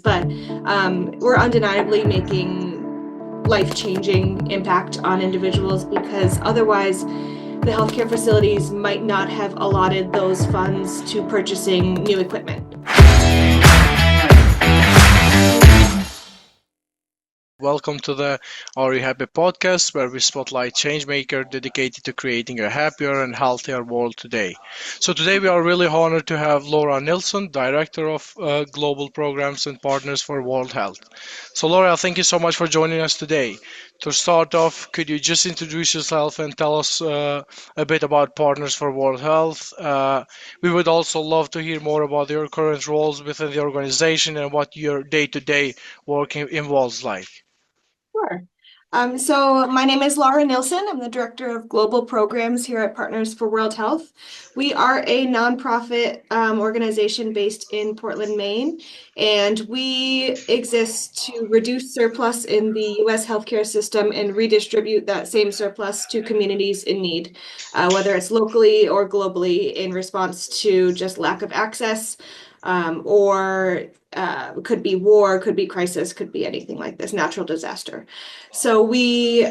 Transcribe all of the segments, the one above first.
but we're undeniably making life-changing impact on individuals because otherwise the healthcare facilities might not have allotted those funds to purchasing new equipment. Welcome to the Are You Happy podcast, where we spotlight changemaker dedicated to creating a happier and healthier world today. So today we are really honored to have Laura Nilsson, Director of Global Programs and Partners for World Health. So Laura, thank you so much for joining us today. To start off, could you just introduce yourself and tell us a bit about Partners for World Health? We would also love to hear more about your current roles within the organization and what your day-to-day work involves like. Sure. So my name is Laura Nilsson. I'm the Director of Global Programs here at Partners for World Health. We are a nonprofit organization based in Portland, Maine, and we exist to reduce surplus in the U.S. healthcare system and redistribute that same surplus to communities in need, whether it's locally or globally in response to just lack of access, or could be war, could be crisis, could be anything like this, natural disaster. So we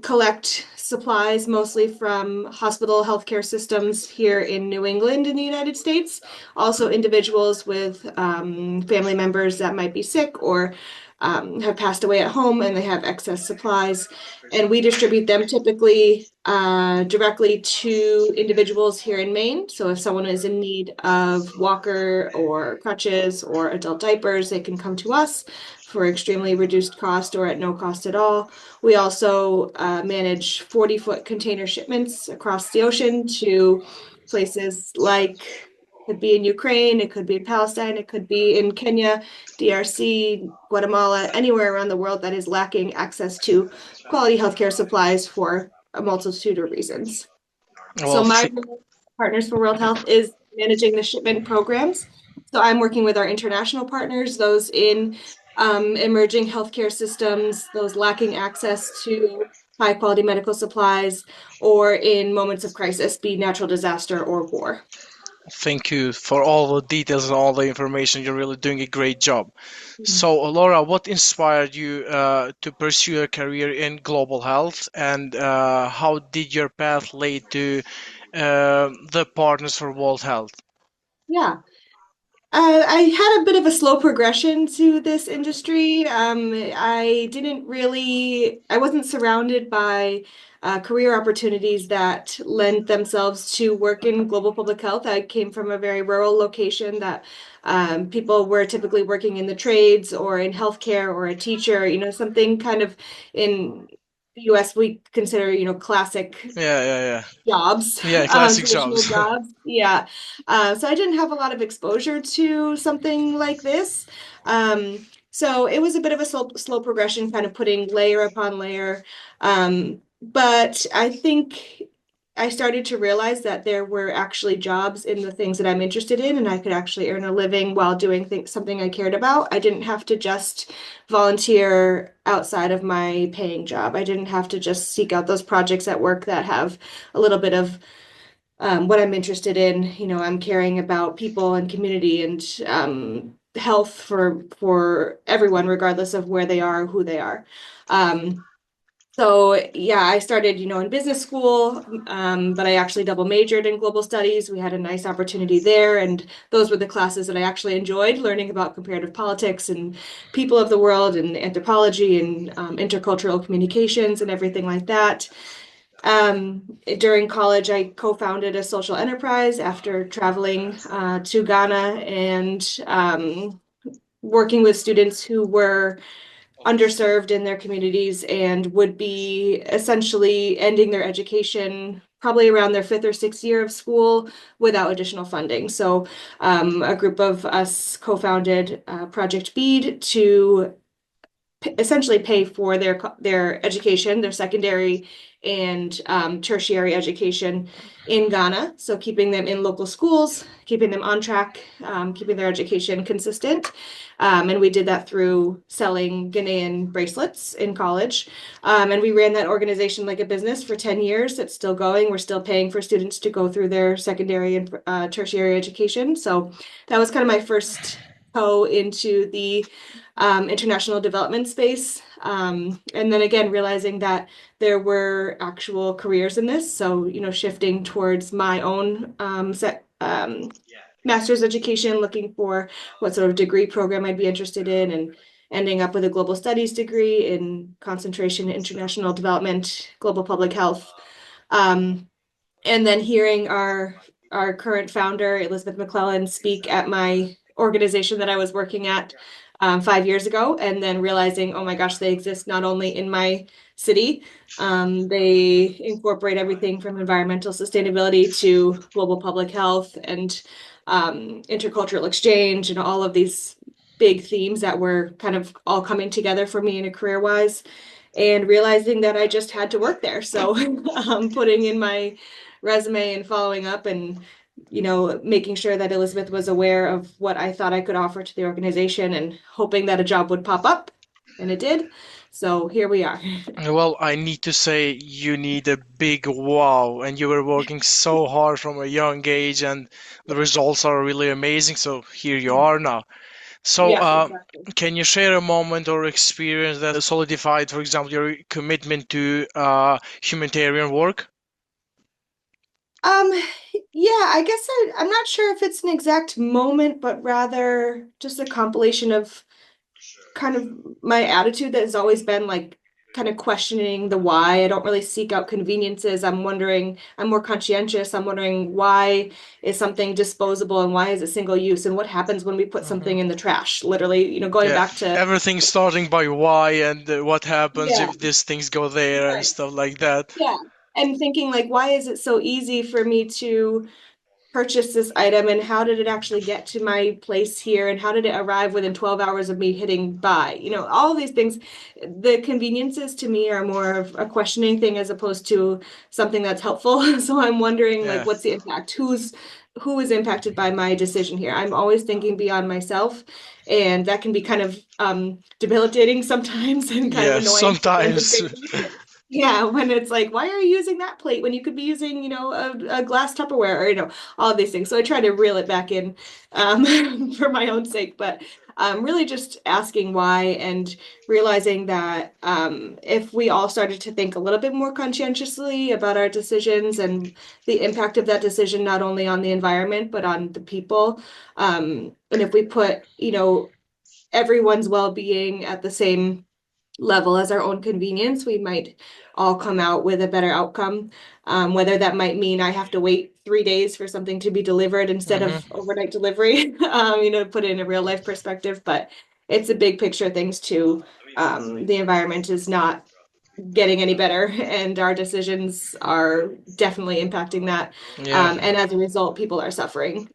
collect supplies mostly from hospital healthcare systems here in New England in the United States, also individuals with family members that might be sick or have passed away at home and they have excess supplies. And we distribute them typically directly to individuals here in Maine. So if someone is in need of walker or crutches or adult diapers, they can come to us for extremely reduced cost or at no cost at all. We also manage 40-foot container shipments across the ocean to places like, could be in Ukraine, it could be in Palestine, it could be in Kenya, DRC, Guatemala, anywhere around the world that is lacking access to quality healthcare supplies for a multitude of reasons. So Well, my role, Partners for World Health, is managing the shipment programs. So I'm working with our international partners, those in emerging healthcare systems, those lacking access to high quality medical supplies, or in moments of crisis, be natural disaster or war. thank you for all the details and all the information. You're really doing a great job. So, Laura, what inspired you to pursue a career in global health, and how did your path lead to the Partners for World Health? Yeah. I had a bit of a slow progression to this industry. I wasn't surrounded by career opportunities that lend themselves to work in global public health. I came from a very rural location that people were typically working in the trades or in healthcare or a teacher, something kind of in the US we consider, classic Yeah, yeah, yeah. jobs, Yeah, classic traditional jobs. jobs. Yeah. So I didn't have a lot of exposure to something like this. So it was a bit of a slow progression, kind of putting layer upon layer. But I think I started to realize that there were actually jobs in the things that I'm interested in, and I could actually earn a living while doing something I cared about. I didn't have to just volunteer outside of my paying job. I didn't have to just seek out those projects at work that have a little bit of what I'm interested in. I'm caring about people and community and health for everyone, regardless of where they are, who they are. Um, so yeah, I started, in business school, but I actually double majored in global studies. We had a nice opportunity there, and those were the classes that I actually enjoyed, learning about comparative politics and people of the world and anthropology and intercultural communications and everything like that. During college, I co-founded a social enterprise after traveling to Ghana and working with students who were underserved in their communities and would be essentially ending their education probably around their fifth or sixth year of school without additional funding. So a group of us co-founded Project Bead to essentially pay for their education, their secondary and tertiary education in Ghana. So keeping them in local schools, keeping them on track, keeping their education consistent. And we did that through selling Ghanaian bracelets in college. And we ran that organization like a business for 10 years. It's still going. We're still paying for students to go through their secondary and tertiary education. So that was kind of my first toe into the international development space. And then again, realizing that there were actual careers in this. So, shifting towards my own master's education, looking for what sort of degree program I'd be interested in, and ending up with a global studies degree in concentration in international development, global public health. Um, and then hearing our current founder, Elizabeth McClellan, speak at my organization that I was working at 5 years ago, and then realizing, oh my gosh, they exist not only in my city, they incorporate everything from environmental sustainability to global public health and intercultural exchange and all of these big themes that were kind of all coming together for me in a career wise, and realizing that I just had to work there. So putting in my resume and following up and making sure that Elizabeth was aware of what I thought I could offer to the organization and hoping that a job would pop up, and it did. So here we are. Well, I need to say you need a big wow, and you were working so hard from a young age, and the results are really amazing. So here you are now. So, Yes, exactly. can you share a moment or experience that solidified, for example, your commitment to humanitarian work? Um, yeah, I guess I'm not sure if it's an exact moment, but rather just a compilation of kind of my attitude that has always been like kind of questioning the why. I don't really seek out conveniences. I'm more conscientious. I'm wondering, why is something disposable and why is it single use, and what happens when we put something in the trash? Literally, going Yeah, back to, everything starting by why and what happens yeah, if these things go there and right. stuff like that. Yeah. And thinking like, why is it so easy for me to purchase this item, and how did it actually get to my place here, and how did it arrive within 12 hours of me hitting buy? All of these things. The conveniences to me are more of a questioning thing as opposed to something that's helpful. So I'm wondering, like, Yeah, what's the impact? Who is impacted by my decision here? I'm always thinking beyond myself, and that can be kind of debilitating sometimes and kind of yeah, annoying to say the sometimes. crazy. Yeah, when it's like, why are you using that plate when you could be using, a glass Tupperware, or, all of these things. So I try to reel it back in for my own sake, but really just asking why, and realizing that if we all started to think a little bit more conscientiously about our decisions and the impact of that decision, not only on the environment, but on the people, and if we put, everyone's well-being at the same level as our own convenience, we might all come out with a better outcome. Whether that might mean I have to wait 3 days for something to be delivered instead Hmm. of overnight delivery, to put it in a real life perspective. But it's a big picture things too. The environment is not getting any better, and our decisions are definitely impacting that. Yeah. And as a result, people are suffering.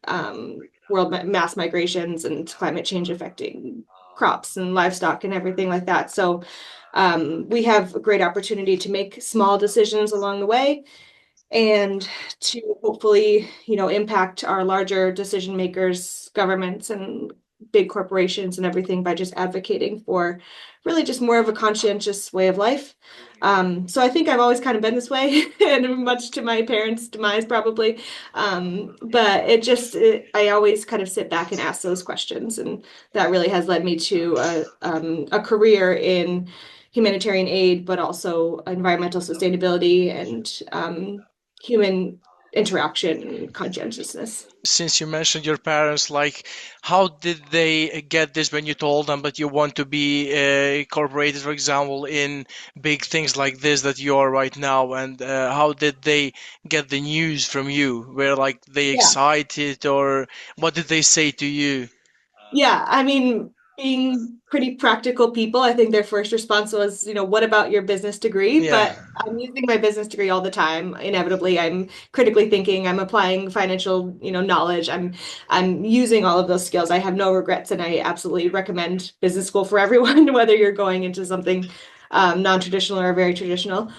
World mass migrations and climate change affecting crops and livestock and everything like that. So we have a great opportunity to make small decisions along the way, and to hopefully, impact our larger decision makers, governments, and big corporations and everything by just advocating for really just more of a conscientious way of life. So I think I've always kind of been this way, and much to my parents' demise, probably. But I always kind of sit back and ask those questions, and that really has led me to a career in humanitarian aid, but also environmental sustainability and human interaction conscientiousness. Since you mentioned your parents, like, how did they get this when you told them that you want to be incorporated, for example, in big things like this that you are right now? And how did they get the news from you? Were like they Yeah. excited, or what did they say to you? Yeah, I mean, being pretty practical people, I think their first response was, what about your business degree? Yeah. But I'm using my business degree all the time. Inevitably, I'm critically thinking, I'm applying financial, knowledge. I'm using all of those skills. I have no regrets, and I absolutely recommend business school for everyone, whether you're going into something non-traditional or very traditional.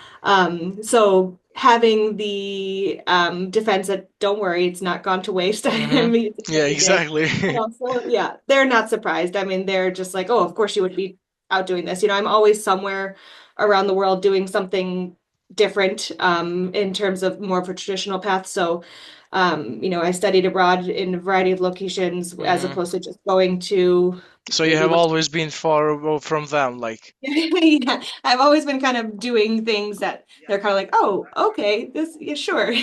So having the defense that, don't worry, it's not gone to waste. Hmm. I'm using it Yeah, every day. exactly. And also, yeah, they're not surprised. I mean, they're just like, oh, of course you would be out doing this. I'm always somewhere around the world doing something different in terms of more of a traditional path. So I studied abroad in a variety of locations as Hmm. opposed to just going to So you maybe have one. always been far from them, like, Yeah, I've always been kind of doing things that they're kind of like, oh, okay, this, yeah, sure.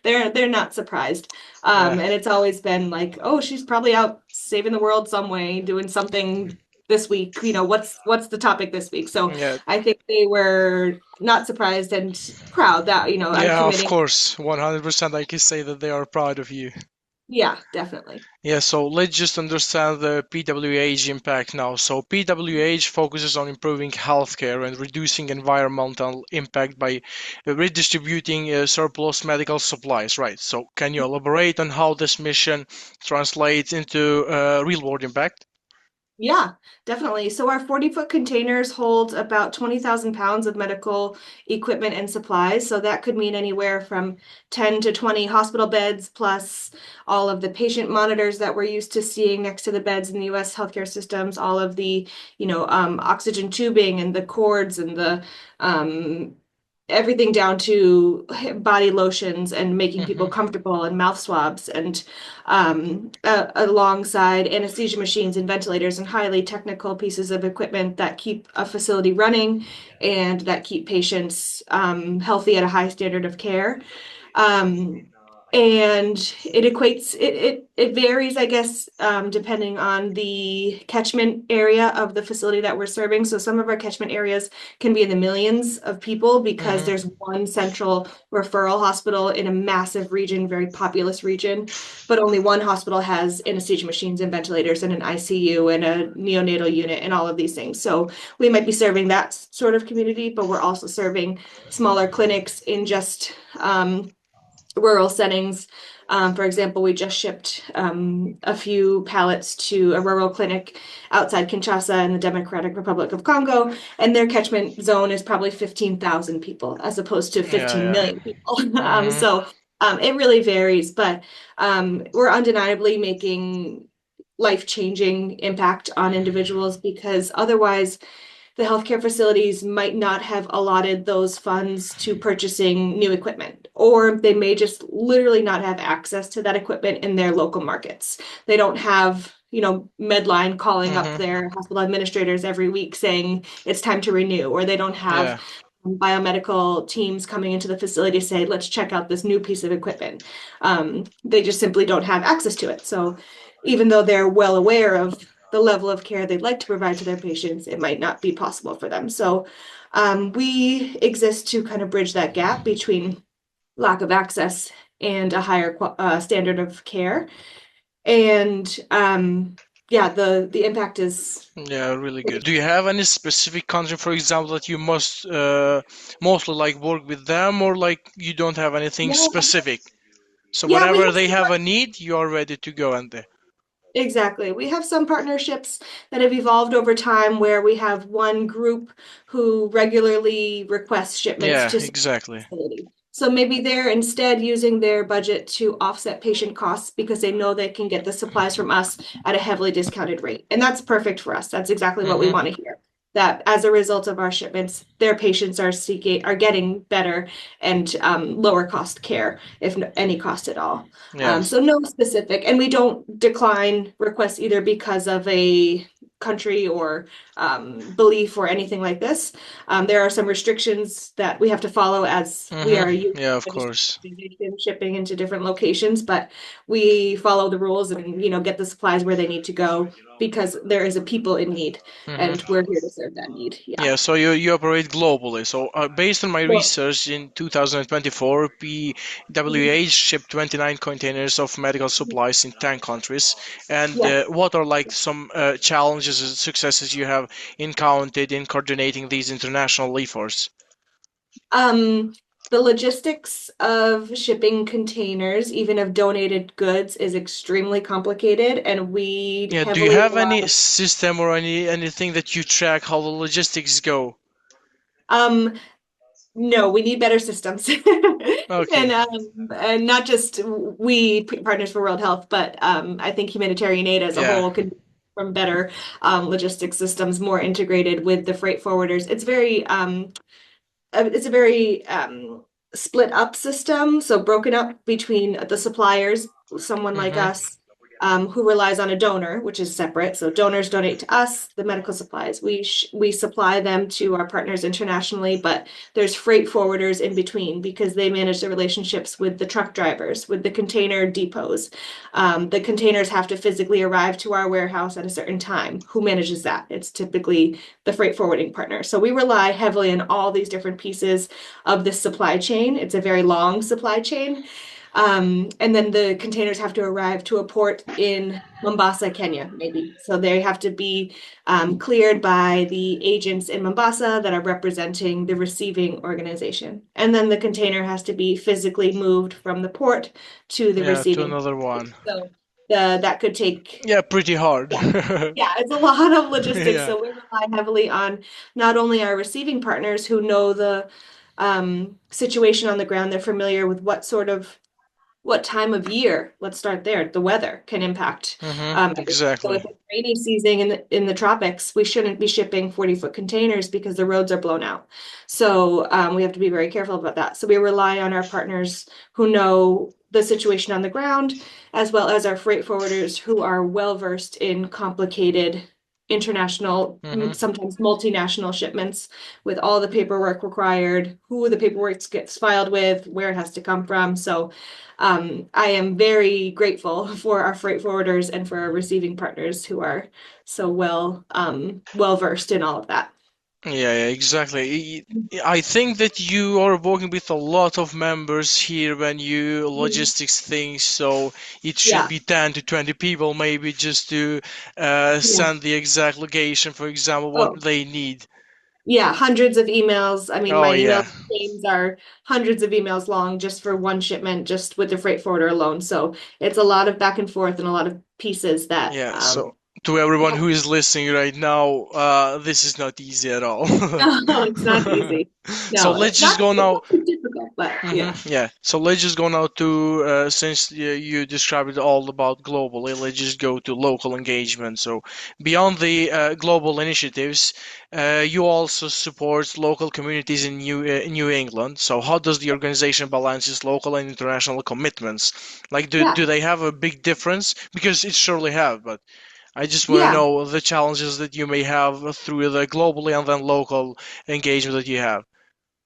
They're not surprised. yeah, And it's always been like, oh, she's probably out saving the world some way, doing something this week. What's the topic this week? So yeah, I think they were not surprised and proud that, I'm yeah, of committing. course, 100% I can say that they are proud of you. Yeah, definitely. Yeah, so let's just understand the PWH impact now. So PWH focuses on improving healthcare and reducing environmental impact by redistributing surplus medical supplies, right? So can you elaborate on how this mission translates into real-world impact? Yeah, definitely. So our 40-foot containers hold about 20,000 pounds of medical equipment and supplies. So that could mean anywhere from 10 to 20 hospital beds, plus all of the patient monitors that we're used to seeing next to the beds in the US healthcare systems, all of the, oxygen tubing and the cords and the um, everything down to body lotions and making people Hmm. comfortable and mouth swabs and alongside anesthesia machines and ventilators and highly technical pieces of equipment that keep a facility running and that keep patients healthy at a high standard of care. Um, and it varies, I guess, depending on the catchment area of the facility that we're serving. So some of our catchment areas can be in the millions of people because Hmm. there's one central referral hospital in a massive region, very populous region, but only one hospital has anesthesia machines and ventilators and an ICU and a neonatal unit and all of these things. So we might be serving that sort of community, but we're also serving smaller clinics in just rural settings. For example, we just shipped a few pallets to a rural clinic outside Kinshasa in the Democratic Republic of Congo, and their catchment zone is probably 15,000 people as opposed to Yeah, 15 yeah. million people. Hmm. So it really varies, but we're undeniably making life-changing impact on individuals because otherwise the healthcare facilities might not have allotted those funds to purchasing new equipment, or they may just literally not have access to that equipment in their local markets. They don't have, Medline calling up Hmm. their hospital administrators every week saying it's time to renew, or they don't have Yeah. biomedical teams coming into the facility to say, let's check out this new piece of equipment. They just simply don't have access to it. So even though they're well aware of the level of care they'd like to provide to their patients, it might not be possible for them. So we exist to kind of bridge that gap between lack of access and a higher standard of care. And yeah, the impact is Yeah, really good. pretty. Do you have any specific country, for example, that you must mostly like work with them, or like you don't have anything Yeah, specific? So yeah, we whenever have they some. have a need, you are ready to go and there. Exactly. We have some partnerships that have evolved over time where we have one group who regularly requests shipments Yeah, to exactly. facility. So maybe they're instead using their budget to offset patient costs because they know they can get the supplies from us at a heavily discounted rate. And that's perfect for us. That's exactly what we Hmm. want to hear. That as a result of our shipments, their patients are getting better and lower cost care, if any cost at all. Yeah. So no specific, and we don't decline requests either because of a country or belief or anything like this. There are some restrictions that we have to follow as we Hmm. are a U.S. Yeah, of registered course. organization shipping into different locations, but we follow the rules and get the supplies where they need to go because there is a people in need, and Hmm. we're here to serve that need. Yeah. Yeah, so you operate globally. So based on my Well, research in 2024, mhm, PWH shipped 29 containers of medical supplies in 10 countries. And yes. what are like some challenges and successes you have encountered in coordinating these international efforts? Um, the logistics of shipping containers, even of donated goods, is extremely complicated, and we Yeah, do you heavily have any rely. system or anything that you track how the logistics go? Um, no, we need better systems, Okay. and not just we Partners for World Health, but I think humanitarian aid as a Yeah. whole could from better logistics systems, more integrated with the freight forwarders. It's a very split up system, so broken up between the suppliers, someone like Mm-hmm. us, who relies on a donor, which is separate. So donors donate to us the medical supplies. We supply them to our partners internationally, but there's freight forwarders in between because they manage the relationships with the truck drivers, with the container depots. The containers have to physically arrive to our warehouse at a certain time. Who manages that? It's typically the freight forwarding partner. So we rely heavily on all these different pieces of this supply chain. It's a very long supply chain. And then the containers have to arrive to a port in Mombasa, Kenya, maybe. So they have to be cleared by the agents in Mombasa that are representing the receiving organization. And then the container has to be physically moved from the port to the Yeah, to receiving. another one. So that could take, Yeah, pretty hard. yeah, yeah, it's a lot of logistics. Yeah. So we rely heavily on not only our receiving partners who know the situation on the ground, they're familiar with what time of year, let's start there, the weather can impact Mm-hmm. everything. So if Exactly. it's rainy season in the tropics, we shouldn't be shipping 40-foot containers because the roads are blown out. So we have to be very careful about that. So we rely on our partners who know the situation on the ground, as well as our freight forwarders who are well versed in complicated international, Mm-hmm. sometimes multinational shipments with all the paperwork required, who the paperwork gets filed with, where it has to come from. So I am very grateful for our freight forwarders and for our receiving partners who are so well versed in all of that. Yeah, yeah, exactly. I think that you are working with a lot of members here when you Mhm. logistics things, so it should Yeah, be 10 to 20 people maybe just to yeah. send the exact location, for example, what Oh, they need. yeah, hundreds of emails. I mean, Oh my yeah. email chains are hundreds of emails long just for one shipment, just with the freight forwarder alone. So it's a lot of back and forth and a lot of pieces that Yeah, so to everyone have who is listening right now, this is not easy at all. no, it's not easy. So No, let's just go it's now. not too difficult, but yeah. Yeah. So let's just go now to since you described it all about globally, let's just go to local engagement. So beyond the global initiatives, you also support local communities in New England. So how does the organization balances local and international commitments? Like, do Yeah. they have a big difference? Because it surely have, but I just want to Yeah. know the challenges that you may have through the globally and then local engagement that you have.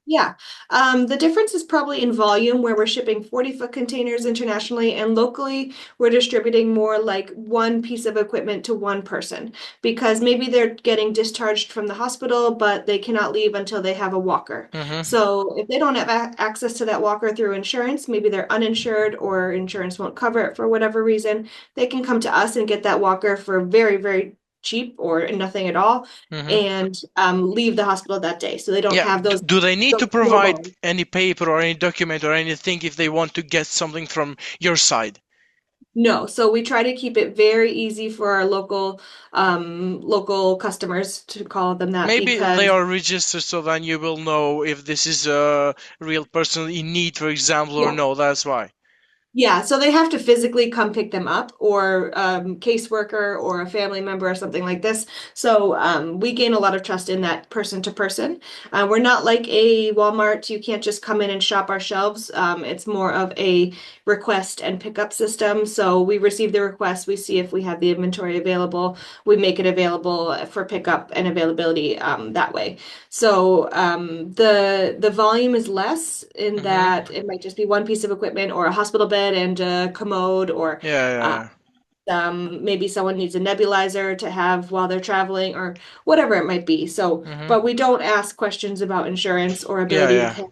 Yeah. The difference is probably in volume, where we're shipping 40-foot containers internationally, and locally, we're distributing more like one piece of equipment to one person because maybe they're getting discharged from the hospital, but they cannot leave until they have a walker. Mm-hmm. So if they don't have access to that walker through insurance, maybe they're uninsured or insurance won't cover it for whatever reason, they can come to us and get that walker for very, very cheap or nothing at all Mm-hmm. and leave the hospital that day. So they don't Yeah, have do they need to those provide snowballs. any paper or any document or anything if they want to get something from your side? No, so we try to keep it very easy for our local customers to call them that Maybe they because are registered so then you will know if this is a real person in need, for example, or yeah. no, that's why. Yeah, so they have to physically come pick them up, or caseworker or a family member or something like this. So we gain a lot of trust in that person to person. We're not like a Walmart. You can't just come in and shop our shelves. It's more of a request and pickup system. So we receive the request, we see if we have the inventory available, we make it available for pickup and availability that way. So the volume is less in Mm-hmm. that it might just be one piece of equipment or a hospital bed and a commode or Yeah, uh, yeah, maybe someone needs a nebulizer to have while they're traveling or whatever it might be. So, yeah. but we don't ask questions about insurance or Yeah, ability to yeah. pay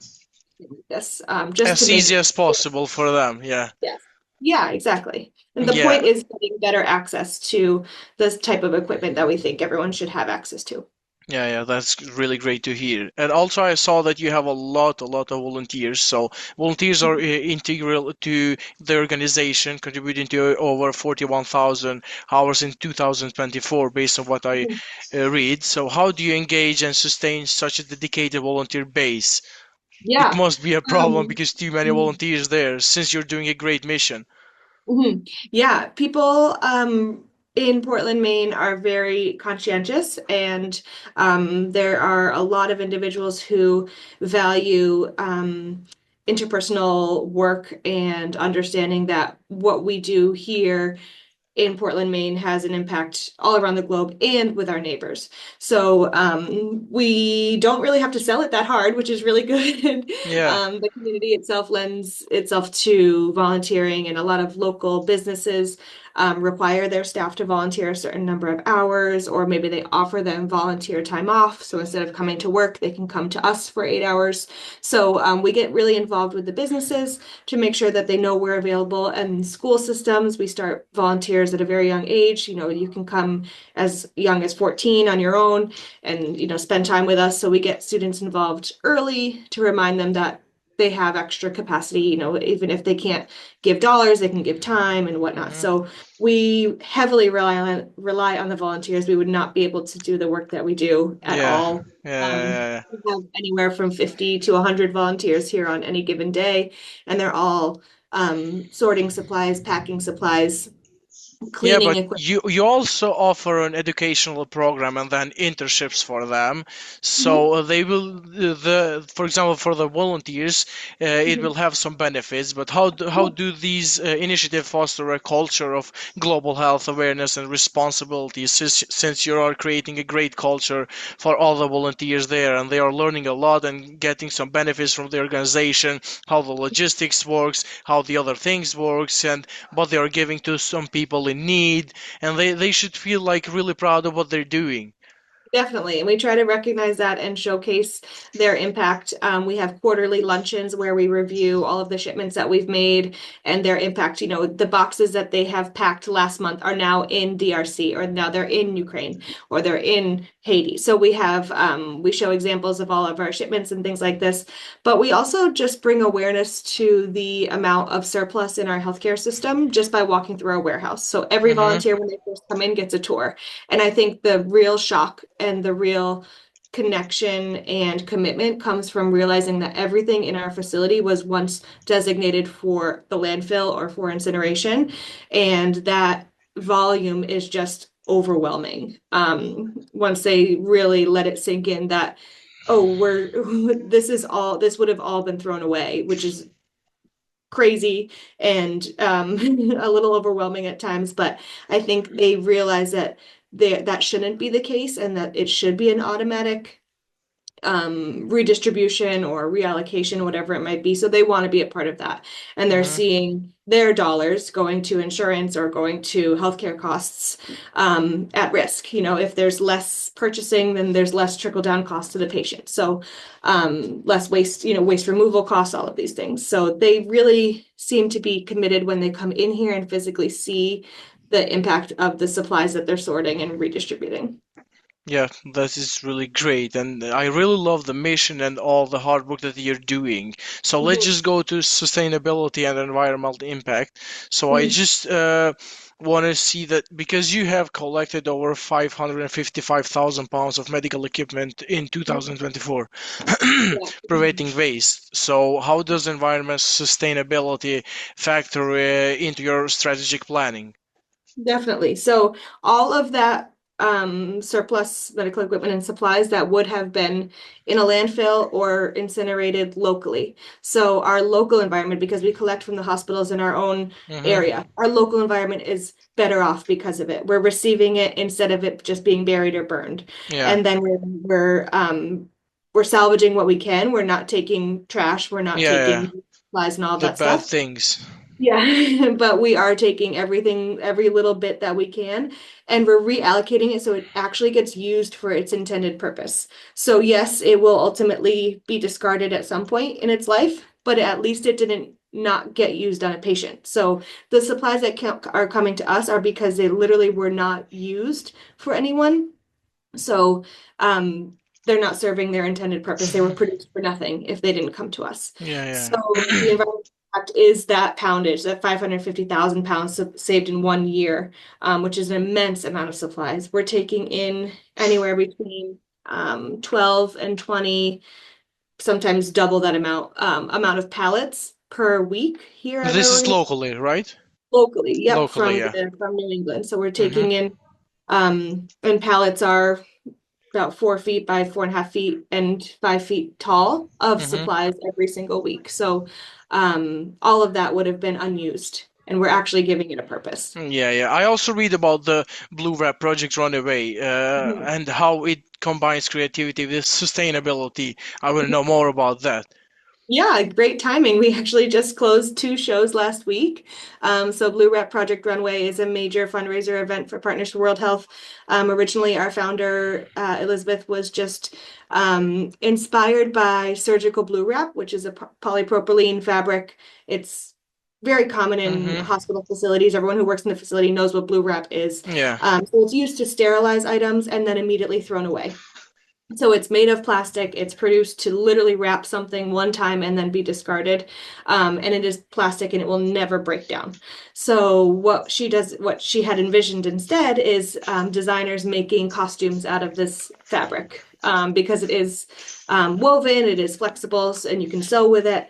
this just to As make easy as possible for them. Yeah. yes. Yeah, exactly. And the Yeah. point is getting better access to this type of equipment that we think everyone should have access to. Yeah, yeah, that's really great to hear. And also, I saw that you have a lot of volunteers. So volunteers are integral to the organization, contributing to over 41,000 hours in 2024, based on what I read. So how do you engage and sustain such a dedicated volunteer base? It Yeah. must be a problem Um, because too many volunteers there, since you're doing a great mission. Mhm. Yeah, people in Portland, Maine are very conscientious, and there are a lot of individuals who value interpersonal work and understanding that what we do here in Portland, Maine has an impact all around the globe and with our neighbors. So we don't really have to sell it that hard, which is really good. Yeah. The community itself lends itself to volunteering, and a lot of local businesses require their staff to volunteer a certain number of hours, or maybe they offer them volunteer time off. So instead of coming to work, they can come to us for 8 hours. So we get really involved with the businesses to make sure that they know we're available. And school systems, we start volunteers at a very young age. You know, you can come as young as 14 on your own and, you know, spend time with us. So we get students involved early to remind them that they have extra capacity, you know, even if they can't give dollars, they can give time and whatnot. Hmm. So we heavily rely on the volunteers. We would not be able to do the work that we do at Yeah. all. Yeah. We have anywhere from 50 to 100 volunteers here on any given day, and they're all sorting supplies, packing supplies, Yeah, cleaning but equipment. you also offer an educational program and then internships for them. So Mhm, they will the for example for the volunteers, it mhm. will have some benefits. But how do these initiatives foster a culture of global health awareness and responsibility? Since you are creating a great culture for all the volunteers there, and they are learning a lot and getting some benefits from the organization, how the logistics works, how the other things works, and what they are giving to some people in need, and they should feel like really proud of what they're doing. Definitely. And we try to recognize that and showcase their impact. We have quarterly luncheons where we review all of the shipments that we've made and their impact. You know, the boxes that they have packed last month are now in DRC, or now they're in Ukraine, or they're in Haiti. So we show examples of all of our shipments and things like this. But we also just bring awareness to the amount of surplus in our healthcare system just by walking through our warehouse. So every Hmm. volunteer, when they first come in, gets a tour. And I think the real shock and the real connection and commitment comes from realizing that everything in our facility was once designated for the landfill or for incineration, and that volume is just overwhelming. Once they really let it sink in that, oh, we're this would have all been thrown away, which is crazy and a little overwhelming at times, but I think they realize that that shouldn't be the case and that it should be an automatic redistribution or reallocation, whatever it might be. So they want to be a part of that. And they're Hmm. seeing their dollars going to insurance or going to healthcare costs at risk. You know, if there's less purchasing, then there's less trickle down cost to the patient. So less waste, you know, waste removal costs, all of these things. So they really seem to be committed when they come in here and physically see the impact of the supplies that they're sorting and redistributing. Yeah, that is really great, and I really love the mission and all the hard work that you're doing. So let's Mhm. just go to sustainability and environmental impact. So I Mhm. just want to see that because you have collected over 555,000 pounds of medical equipment in 2024, Yeah. preventing waste. So how does environment sustainability factor into your strategic planning? Definitely. So all of that surplus medical equipment and supplies that would have been in a landfill or incinerated locally. So our local environment, because we collect from the hospitals in our own Hmm. area, our local environment is better off because of it. We're receiving it instead of it just being buried or burned. Yeah, And then we're salvaging what we can. We're not taking trash. We're not yeah, yeah. taking supplies and all of The that bad stuff. things. Yeah, but we are taking everything, every little bit that we can, and we're reallocating it so it actually gets used for its intended purpose. So yes, it will ultimately be discarded at some point in its life, but at least it didn't not get used on a patient. So the supplies that are coming to us are because they literally were not used for anyone. So they're not serving their intended purpose. They were produced for nothing if they didn't come to us. Yeah, So the yeah. environmental impact is that poundage, that 550,000 pounds saved in 1 year, which is an immense amount of supplies. We're taking in anywhere between 12 and 20, sometimes double that amount of pallets per week here at This our is organization locally, right? locally. Yep, Locally, yeah. from New England. So we're Hmm. taking in and pallets are about 4 feet by 4.5 feet and 5 feet tall of Hmm. supplies every single week. So all of that would have been unused, and we're actually giving it a purpose. Yeah, yeah. I also read about the Blue Wrap Project Runaway Mhm. and how it combines creativity with sustainability. I want to know more about that. Yeah, great timing. We actually just closed 2 shows last week. So Blue Rep Project Runway is a major fundraiser event for Partners for World Health. Originally, our founder, Elizabeth, was just inspired by surgical blue wrap, which is a polypropylene fabric. It's very common in Hmm. hospital facilities. Everyone who works in the facility knows what blue wrap is. Yeah. So it's used to sterilize items and then immediately thrown away. So it's made of plastic. It's produced to literally wrap something one time and then be discarded. And it is plastic and it will never break down. So what she had envisioned instead is designers making costumes out of this fabric because it is woven, it is flexible, and you can sew with it.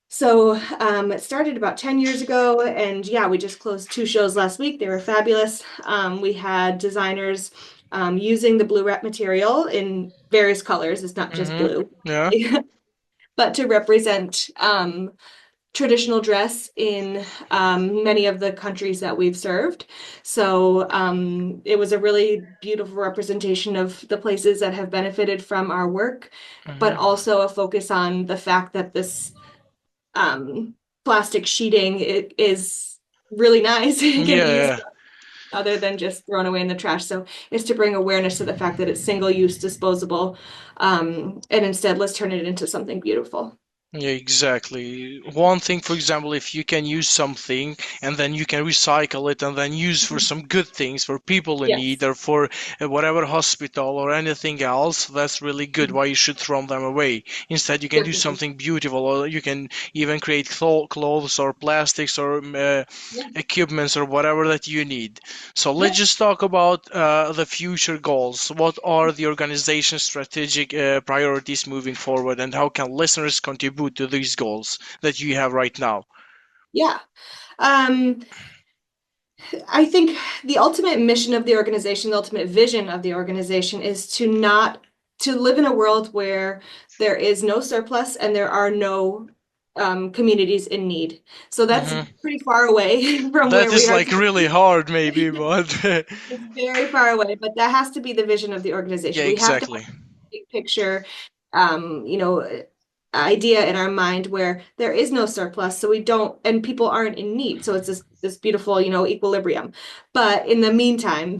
So it started about 10 years ago, and yeah, we just closed 2 shows last week. They were fabulous. We had designers using the blue wrap material in various colors. It's not just Hmm. blue, Yeah. but to represent traditional dress in many of the countries that we've served. So it was a really beautiful representation of the places that have benefited from our work, but Hmm. also a focus on the fact that this um, plastic sheeting it is really nice. It can be used Yeah. other than just thrown away in the trash. So it's to bring awareness to the fact that it's single use, disposable, and instead let's turn it into something beautiful. Yeah, exactly. One thing, for example, if you can use something and then you can recycle it and then use for some good things for people in need Yes, or for whatever hospital or anything else, that's really good. Why you should throw them away? Instead, you can do definitely. something beautiful, or you can even create clothes or plastics or Yeah. equipments or whatever that you need. So let's Yep. just talk about the future goals. What are the organization's strategic priorities moving forward, and how can listeners contribute to these goals that you have right now? Yeah. Um, I think the ultimate mission of the organization, the ultimate vision of the organization is to live in a world where there is no surplus and there are no communities in need. So that's Hmm. pretty far away from That where we is are like really today. hard, maybe, but It's very far away, but that has to be the vision of the yeah, organization. We have to have exactly. a big picture, you know, idea in our mind where there is no surplus, so we don't, and people aren't in need. So it's this beautiful, equilibrium. But in the meantime,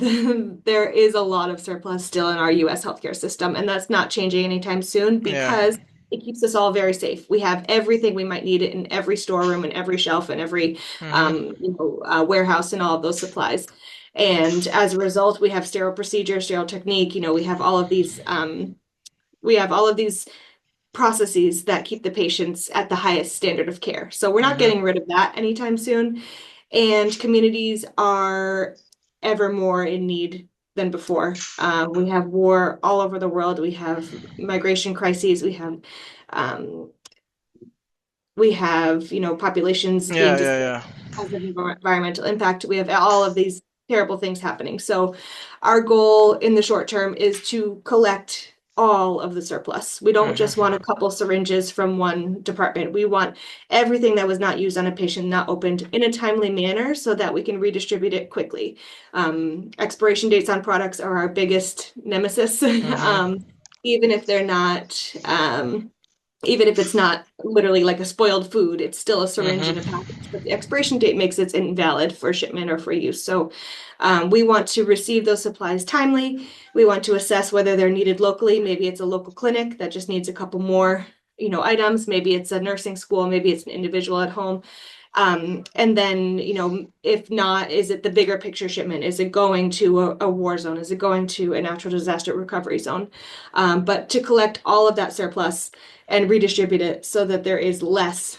there is a lot of surplus still in our U.S. healthcare system, and that's not changing anytime soon Yeah. because it keeps us all very safe. We have everything we might need in every storeroom and every shelf and every Hmm. warehouse and all of those supplies. And as a result, we have sterile procedure, sterile technique. We have all of these processes that keep the patients at the highest standard of care. So we're not Hmm. getting rid of that anytime soon. And communities are ever more in need than before. We have war all over the world. We have migration crises. Um, populations being Yeah, yeah, displaced yeah. because of environmental impact. We have all of these terrible things happening. So our goal in the short term is to collect all of the surplus. We don't just want Hmm. a couple syringes from one department. We want everything that was not used on a patient not opened in a timely manner so that we can redistribute it quickly. Expiration dates on products are our biggest nemesis. Hmm. Even if they're not even if it's not literally like a spoiled food, it's still a syringe in a Hmm. package. But the expiration date makes it invalid for shipment or for use. So we want to receive those supplies timely. We want to assess whether they're needed locally. Maybe it's a local clinic that just needs a couple more, items. Maybe it's a nursing school. Maybe it's an individual at home. And then, if not, is it the bigger picture shipment? Is it going to a war zone? Is it going to a natural disaster recovery zone? But to collect all of that surplus and redistribute it so that there is less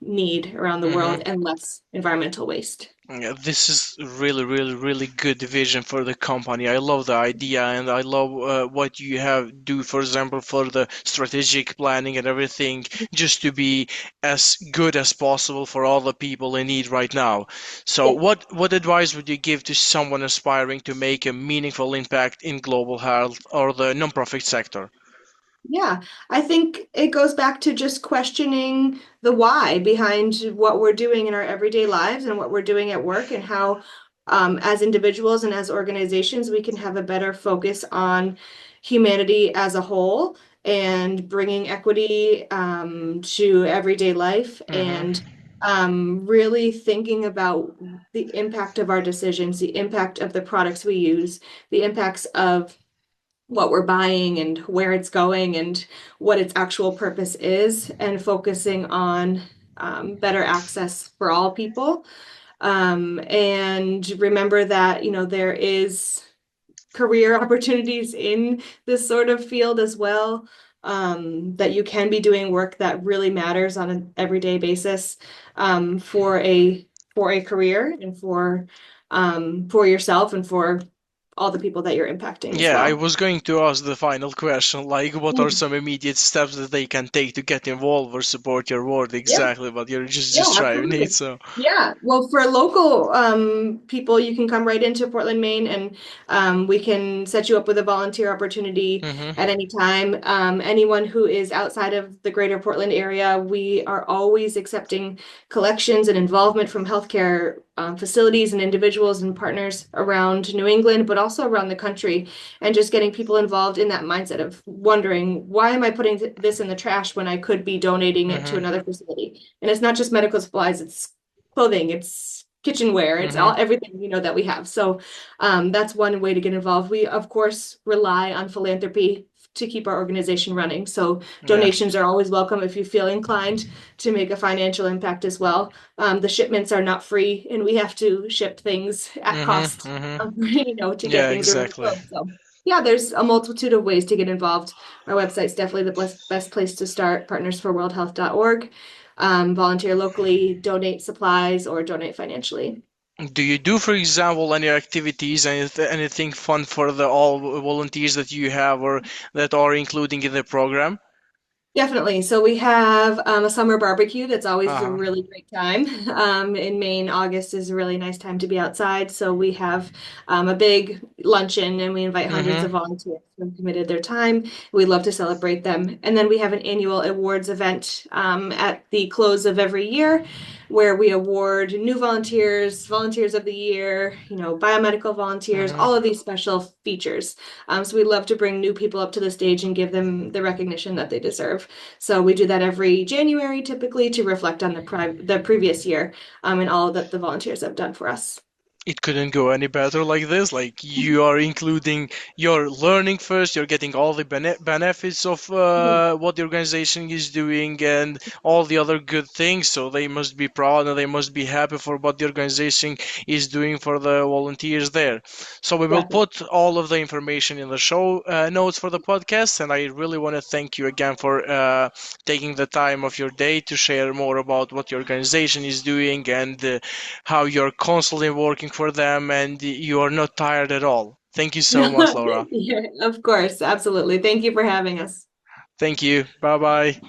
need around the world Hmm. and less environmental waste. Yeah, this is really, really, really good vision for the company. I love the idea, and I love what you have do, for example, for the strategic planning and everything, just to be as good as possible for all the people in need right now. So, Yeah. what advice would you give to someone aspiring to make a meaningful impact in global health or the nonprofit sector? Yeah, I think it goes back to just questioning the why behind what we're doing in our everyday lives and what we're doing at work, and how, as individuals and as organizations, we can have a better focus on humanity as a whole and bringing equity, to everyday life, and Hmm. really thinking about the impact of our decisions, the impact of the products we use, the impacts of what we're buying and where it's going and what its actual purpose is, and focusing on better access for all people. And remember that, there is career opportunities in this sort of field as well. That you can be doing work that really matters on an everyday basis, for a career and for yourself and for all the people that you're impacting as Yeah, I well. was going to ask the final question, like what are Mm. some immediate steps that they can take to get involved or support your work Yeah, exactly, but you're just yeah, describing it, absolutely. so. Yeah, well, for local people, you can come right into Portland, Maine, and we can set you up with a volunteer opportunity Hmm. at any time. Anyone who is outside of the greater Portland area, we are always accepting collections and involvement from healthcare facilities and individuals and partners around New England, but also around the country, and just getting people involved in that mindset of wondering, why am I putting this in the trash when I could be donating it to Hmm. another facility? And it's not just medical supplies, it's clothing, it's kitchenware, it's Hmm. all everything that we have. So that's one way to get involved. We of course rely on philanthropy to keep our organization running. So Yeah. donations are always welcome if you feel inclined to make a financial impact as well. The shipments are not free, and we have to ship things at Hmm. cost, Hmm. to get Yeah, things around the exactly. globe. So yeah, there's a multitude of ways to get involved. Our website's definitely the best place to start, partnersforworldhealth.org. Volunteer locally, donate supplies, or donate financially. Do you do, for example, any activities, anything fun for the all volunteers that you have or that are including in the program? Definitely. So we have a summer barbecue that's always a Uh-huh. really great time. In Maine, August is a really nice time to be outside. So we have a big luncheon, and we invite hundreds Hmm. of volunteers who have committed their time. We love to celebrate them. And then we have an annual awards event at the close of every year, where we award new volunteers, volunteers of the year, biomedical volunteers, Hmm. all of these special features. So we love to bring new people up to the stage and give them the recognition that they deserve. So we do that every January typically, to reflect on the previous year, and all that the volunteers have done for us. It couldn't go any better like this. Like you are including, you're learning first, you're getting all the benefits of what the organization is doing and all the other good things. So they must be proud and they must be happy for what the organization is doing for the volunteers there. So we will Definitely. put all of the information in the show notes for the podcast. And I really want to thank you again for taking the time of your day to share more about what your organization is doing and how you're constantly working for them and you are not tired at all. Thank you so much, Laura. Yeah, of course, absolutely. Thank you for having us. Thank you. Bye bye.